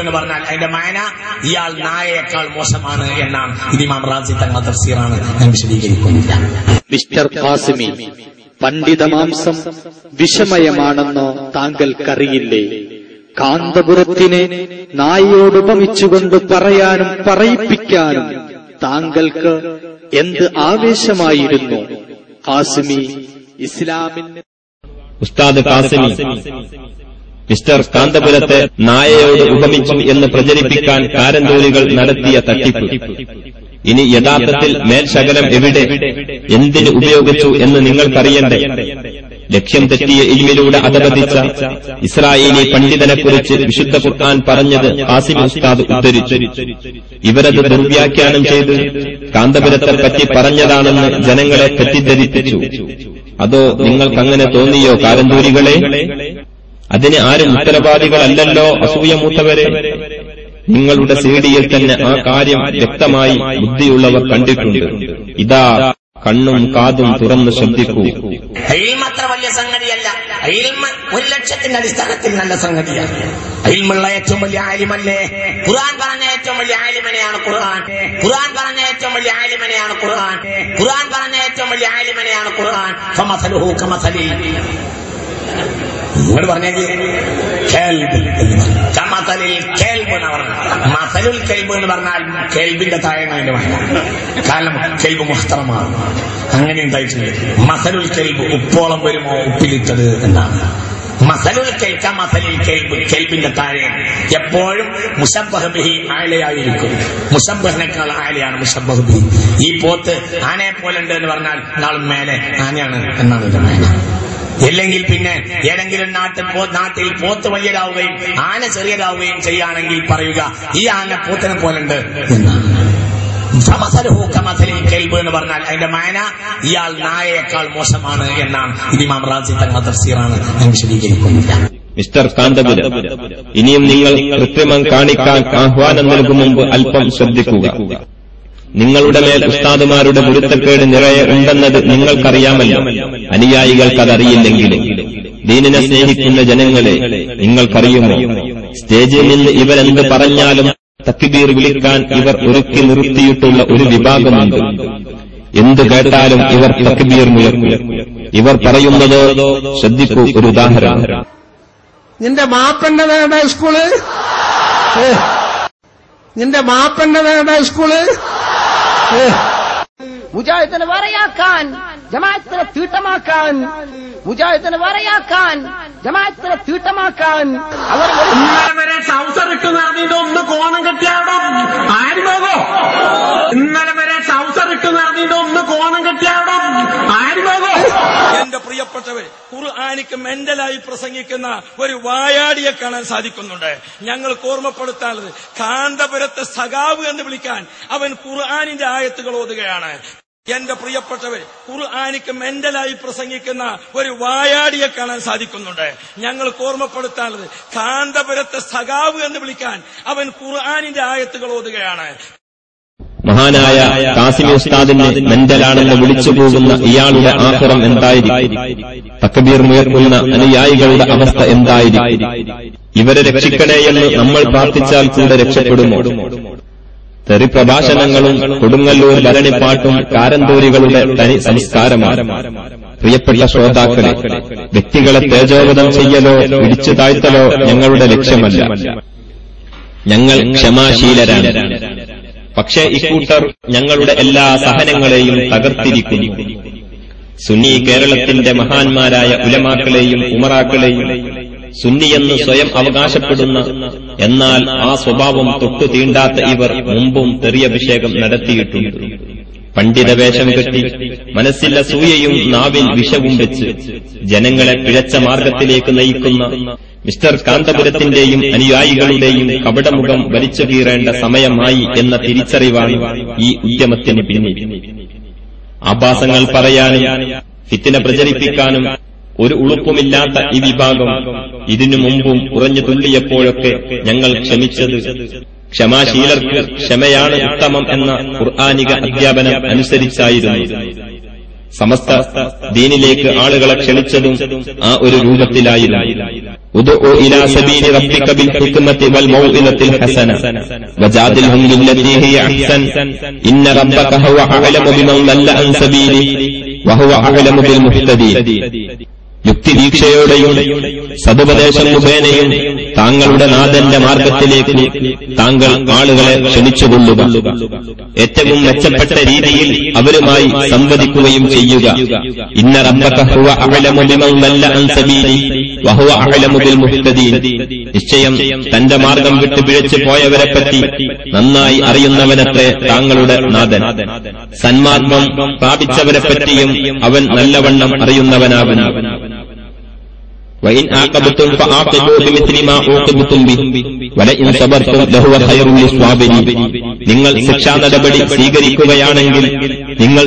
എന്ന് പറഞ്ഞാൽ അതിന്റെ മാന ഇയാൾ നായയേക്കാൾ മോശമാണ് എന്നാണ്. ഇത് ഇമാം റാസി തങ്ങളുടെ തഫ്സീറാണ്, ഞാൻ വിശദീകരിക്കുന്നില്ല. മിസ്റ്റർ ഖാസിമി, പണ്ഡിതമാംസം വിഷമയമാണെന്നോ താങ്കൾക്കറിയില്ലേ? കാന്തപുരത്തിനെ നായയോടുപമിച്ചുകൊണ്ട് പറയാനും പറയിപ്പിക്കാനും താങ്കൾക്ക് എന്ത് ആവേശമായിരുന്നു? ഖാസിമി ഇസ്ലാമിന് ഉസ്താദ് ഖാസിമി മിസ്റ്റർ കാന്തപുരത്തെ നായയോട് ഉപമിച്ചു എന്ന് പ്രചരിപ്പിക്കാൻ കാരന്തൂരികൾ നടത്തിയ തട്ടിപ്പ് ഇനി യഥാർത്ഥത്തിൽ മേൽശകലം എവിടെ, എന്തിന് ഉപയോഗിച്ചു എന്ന് നിങ്ങൾക്കറിയണ്ടേ? ലക്ഷ്യം തെറ്റിയ ഇൽമിലൂടെ അധപതിച്ച ഇസ്രായേലി പണ്ഡിതനെക്കുറിച്ച് വിശുദ്ധ ഖുർആൻ പറഞ്ഞത് ഖാസിമി ഉസ്താദ് ഉദ്ധരിച്ചു. ഇവരത് ദുർവ്യാഖ്യാനം ചെയ്ത് കാന്തപുരത്തെപ്പറ്റി പറഞ്ഞതാണെന്ന് ജനങ്ങളെ തെറ്റിദ്ധരിപ്പിച്ചു. അതോ നിങ്ങൾക്കങ്ങനെ തോന്നിയോ കാരന്തൂരികളെ? അതിന് ആരും ഉത്തരവാദികളല്ലല്ലോ അസൂയമൂത്തവരെ. നിങ്ങളുടെ സീഡിയിൽ തന്നെ ആ കാര്യം വ്യക്തമായി ബുദ്ധിയുള്ളവർ കണ്ടിട്ടുണ്ട്. ഇതാ കണ്ണും കാതും തുറന്ന് ശ്രദ്ധിക്കൂ. അത്ര വലിയ സംഗതിയല്ല. ഒരു ലക്ഷ്യത്തിന്റെ അടിസ്ഥാനത്തിൽ നല്ല സംഗതിയാണ്. ഇൽമുള്ള ഏറ്റവും വലിയ ആലിമല്ലേ? ഖുർആൻ പറഞ്ഞ ഏറ്റവും വലിയ ആലിമനെയാണ് ഖുർആൻ. ഖുർആൻ പറഞ്ഞ ഏറ്റവും വലിയ ആലിമനെയാണ് ഖുർആൻ. ഖുർആൻ പറഞ്ഞ ഏറ്റവും വലിയ ആലിമനെയാണ് ഖുർആൻ. ഫമസലുഹു കമസലി നിങ്ങൾ പറഞ്ഞെങ്കിൽ മസലുൽ കെൽബ് എന്ന് പറഞ്ഞാൽ കെൽബിന്റെ താഴെ കാരണം കെൽബ് മുഹ്തറമാണ്. അങ്ങനെ ഉണ്ടായിട്ടില്ല. മസലുൽ കെൽബ് ഉപ്പോളം വരുമോ ഉപ്പിലിട്ടത് എന്നാണ്. മസലുൽ കെൽക്ക മസലിൽ കെൽബ് കെൽബിന്റെ താഴെ എപ്പോഴും മുശബ്ബഹ് ബിഹി ആലയായിരിക്കും. മുശബ്ബഹിനേക്കാൾ ആലയാണ് മുശബ്ബഹ് ബിഹി. ഈ പോത്ത് ആനയെ പോലുണ്ട് എന്ന് പറഞ്ഞാൽ നാളും മേലെ ആനയാണ് എന്നാണ് ഇത് മേന. ഇല്ലെങ്കിൽ പിന്നെ ഏതെങ്കിലും നാട്ടിൽ പോത്ത് വലിയതാവുകയും ആന ചെറിയതാവുകയും ചെയ്യുകയാണെങ്കിൽ പറയുക ഈ ആന പോത്തിനെ പോലുണ്ട് എന്നാണ്. എന്ന് പറഞ്ഞാൽ അതിന്റെ മാന ഇയാൾ നായയേക്കാൾ മോശമാണ് എന്നാണ്. ഇത് ഇമാം റാസി തങ്ങളുടെ തഫ്സീറാണ്, ഞാൻ വിശദീകരിക്കുന്നില്ല. മിസ്റ്റർ കാന്തപുരം, ഇനിയും നിങ്ങൾ കൃത്രിമം കാണിക്കാൻ ആഹ്വാനം നൽകും മുമ്പ് അല്പം ശ്രദ്ധിക്കുക. നിങ്ങളുടെ മേൽ ഉസ്താദുമാരുടെ ഗുരുത്തക്കേട് നിറയെ ഉണ്ടെന്നത് നിങ്ങൾക്കറിയാമല്ലോ. അനുയായികൾക്കതറിയില്ലെങ്കിലും ദീനിനെ സ്നേഹിക്കുന്ന ജനങ്ങളെ നിങ്ങൾക്കറിയുമോ? സ്റ്റേജിൽ നിന്ന് ഇവരെന്ത് പറഞ്ഞാലും തക്ബീർ വിളിക്കാൻ ഇവർ ഒരുക്കി നിർത്തിയിട്ടുള്ള ഒരു വിഭാഗമുണ്ട്. എന്ത് കേട്ടാലും ഇവർ തക്ബീർ മുഴക്കും. ഇവർ പറയുന്നത് ശ്രദ്ധിക്കൂ. ഒരു ഉദാഹരണം. നിന്റെ മാപ്പന്റെ വേണ്ട സ്കൂള്, നിന്റെ മാപ്പന്റെ വേണ്ട സ്കൂള്. മുജാഹിദിനെ വറയാക്കാൻ, ജമാഅത്തിനെ തീട്ടമാക്കാൻ, മുജാഹിദിനെ വറയാക്കാൻ, ജമാഅത്തിനെ തീട്ടമാക്കാൻ അവർ ഇന്നലെ വരെ ട്രൗസർ ഇട്ട് നടന്നിട്ട് ഒന്ന് കോണം കെട്ടിയാടോ ആര് പോകോ? ഇന്നലെ വരെ ട്രൗസർ ഇട്ട് നടന്നിട്ട് ഒന്ന് കോണം കെട്ടിയാടോ ആര് പോകോ? എന്റെ പ്രിയപ്പെട്ടവർ, ഖുർആനിക്ക് മെന്റലായി പ്രസംഗിക്കുന്ന ഒരു വായാടിയെ കാണാൻ സാധിക്കുന്നുണ്ട്. ഞങ്ങൾക്ക് ഓർമ്മപ്പെടുത്താനുള്ളത്, കാന്തപുരത്തെ സഖാവ് എന്ന് വിളിക്കാൻ അവൻ ഖുർആനിന്റെ ആയത്തുകൾ ഓതുകയാണ്. എന്റെ പ്രിയപ്പെട്ടവർ, ഖുർആനിക്ക് മെന്റലായി പ്രസംഗിക്കുന്ന ഒരു വായാടിയെ കാണാൻ സാധിക്കുന്നുണ്ട്. ഞങ്ങൾക്ക് ഓർമ്മപ്പെടുത്താനുള്ളത്, കാന്തപുരത്തെ സഖാവ് എന്ന് വിളിക്കാൻ അവൻ ഖുർആനിന്റെ ആയത്തുകൾ ഓതുകയാണ്. മഹാനായ ഖാസിമി ഉസ്താദിനെ മെന്റലാണെന്ന് വിളിച്ചു പോകുന്ന ഇയാളുടെ ആഖിറം എന്തായിരിക്കും? തക്ബീർ മുഴക്കുന്ന അനുയായികളുടെ അവസ്ഥ എന്തായിരിക്കും? ഇവരെ രക്ഷിക്കണേയെന്ന് നമ്മൾ പ്രാർത്ഥിച്ചാൽ കൂടെ രക്ഷപ്പെടുമോ? തെറി പ്രഭാഷണങ്ങളും കൊടുങ്ങല്ലൂർ ഭരണിപ്പാട്ടും കാരന്തൂരികളുടെ തനി സംസ്കാരമാണ്. പ്രിയപ്പെട്ട ശ്രോതാക്കളെ, വ്യക്തികളെ തേജോവധം ചെയ്യലോ ഇടിച്ചു താഴ്ത്തലോ ഞങ്ങളുടെ ലക്ഷ്യമല്ല. ഞങ്ങൾ ക്ഷമാശീലരാണ്. പക്ഷേ ഇക്കൂട്ടർ ഞങ്ങളുടെ എല്ലാ സഹനങ്ങളെയും തകർത്തിരിക്കുന്നു. സുന്നി കേരളത്തിന്റെ മഹാന്മാരായ ഉലമാക്കളെയും ഉമറാക്കളെയും സുന്നിയെന്ന് സ്വയം അവകാശപ്പെടുന്ന, എന്നാൽ ആ സ്വഭാവം തൊട്ടു തീണ്ടാത്ത ഇവർ മുമ്പും തെറിയഭിഷേകം നടത്തിയിട്ടുണ്ട്. പണ്ഡിതവേഷം കെട്ടി മനസ്സിൽ അസൂയയും നാവിൽ വിഷവും വെച്ച് ജനങ്ങളെ പിഴച്ച മാർഗത്തിലേക്ക് നയിക്കുന്ന മിസ്റ്റർ കാന്തപുരത്തിന്റെയും അനുയായികളുടെയും കപടമുഖം വലിച്ചു കീറേണ്ട സമയമായി എന്ന തിരിച്ചറിവാണ് ഈ ഉദ്യമത്തിന് പിന്നിൽ. ആഭാസങ്ങൾ പറയാനും ഫിത്ന പ്രചരിപ്പിക്കാനും ഒരു ഉളുപ്പുമില്ലാത്ത ഈ വിഭാഗം ഇതിനു മുമ്പും കുറഞ്ഞു തുള്ളിയപ്പോഴൊക്കെ ഞങ്ങൾ ക്ഷമിച്ചത് ക്ഷമാശീലർക്ക് ക്ഷമയാണ് ഉത്തമം എന്ന ഖുർആനിക അധ്യാപനം അനുസരിച്ചായിരുന്നു. സമസ്ത ദീനിലേക്ക് ആളുകളെ ക്ഷണിച്ചതും ആ ഒരു രൂപത്തിലായിരുന്നു. ഉദ്ഉ ഇലാ സബീലി റബ്ബിക ബിൽ ഹിക്മതി വൽ മൗഇദത്തിൽ ഹസന വജാദിൽഹും ബില്ലതി ഹിയ അഹ്സൻ ഇന്ന റബ്ബക ഹുവ അഅലമു ബിമൻ ദല്ല അൻ സബീലി വഹുവ അഅലമു ബിൽ മുഹ്തദീൻ. യുക്തിദീക്ഷയോടെയും സതുപദേശം മുഖേനയും താങ്കളുടെ നാഥന്റെ മാർഗത്തിലേക്ക് താങ്കൾ ആളുകളെ ക്ഷണിച്ചുകൊള്ളുക. ഏറ്റവും മെച്ചപ്പെട്ട രീതിയിൽ അവരുമായി സംവദിക്കുകയും ചെയ്യുക. ഇന്ന റബ്ബക ഹുവ അഅലമു ബിമൻ ദല്ല അൻ സബീലി വഹുവ അഅലമു ബിൽ മുഹ്തദീൻ. നിശ്ചയം തന്റെ മാർഗം വിട്ടു പിഴച്ചു പോയവരെപ്പറ്റി നന്നായി അറിയുന്നവനത്രേ താങ്കളുടെ നാഥൻ. സന്മാർഗം പ്രാപിച്ചവരെപ്പറ്റിയും അവൻ നല്ലവണ്ണം അറിയുന്നവനാകുന്നു. وإن عاقبتم فعاقبوا بمثل ما عوقبتم به ولئن صبرتم لهو خير للصابرين. നിങ്ങൾ ശിക്ഷാ നടപടി സ്വീകരിക്കുകയാണെങ്കിൽ നിങ്ങൾ